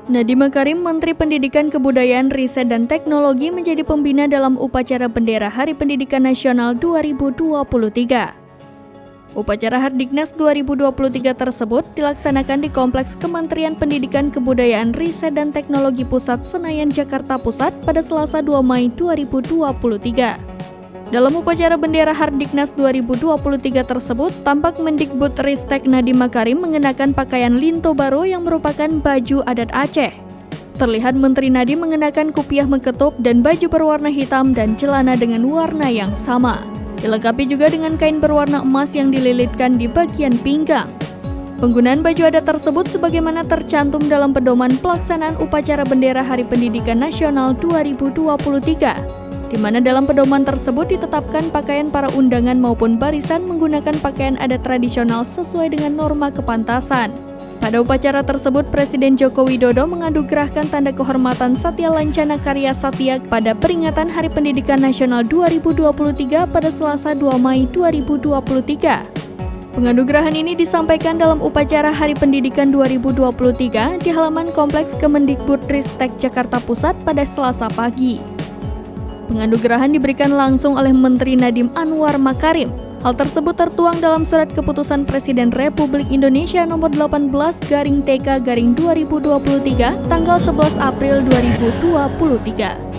Nadiem Makarim, Menteri Pendidikan Kebudayaan, Riset dan Teknologi menjadi pembina dalam upacara bendera Hari Pendidikan Nasional 2023. Upacara Hardiknas 2023 tersebut dilaksanakan di Kompleks Kementerian Pendidikan Kebudayaan, Riset dan Teknologi Pusat Senayan, Jakarta Pusat pada Selasa 2 Mei 2023. Dalam upacara bendera Hardiknas 2023 tersebut, tampak Mendikbudristek Nadiem Makarim mengenakan pakaian linto baru yang merupakan baju adat Aceh. Terlihat Menteri Nadiem mengenakan kupiah meketup dan baju berwarna hitam dan celana dengan warna yang sama. Dilengkapi juga dengan kain berwarna emas yang dililitkan di bagian pinggang. Penggunaan baju adat tersebut sebagaimana tercantum dalam pedoman pelaksanaan upacara bendera Hari Pendidikan Nasional 2023, di mana dalam pedoman tersebut ditetapkan pakaian para undangan maupun barisan menggunakan pakaian adat tradisional sesuai dengan norma kepantasan. Pada upacara tersebut, Presiden Joko Widodo menganugerahkan tanda kehormatan Satya Lancana Karya Satya pada peringatan Hari Pendidikan Nasional 2023 pada Selasa 2 Mei 2023. Penganugerahan ini disampaikan dalam upacara Hari Pendidikan 2023 di halaman Kompleks Kemendikbudristek Jakarta Pusat pada Selasa pagi. Penganugerahan diberikan langsung oleh Menteri Nadiem Anwar Makarim. Hal tersebut tertuang dalam Surat Keputusan Presiden Republik Indonesia Nomor 18/TK/2023 tanggal 11 April 2023.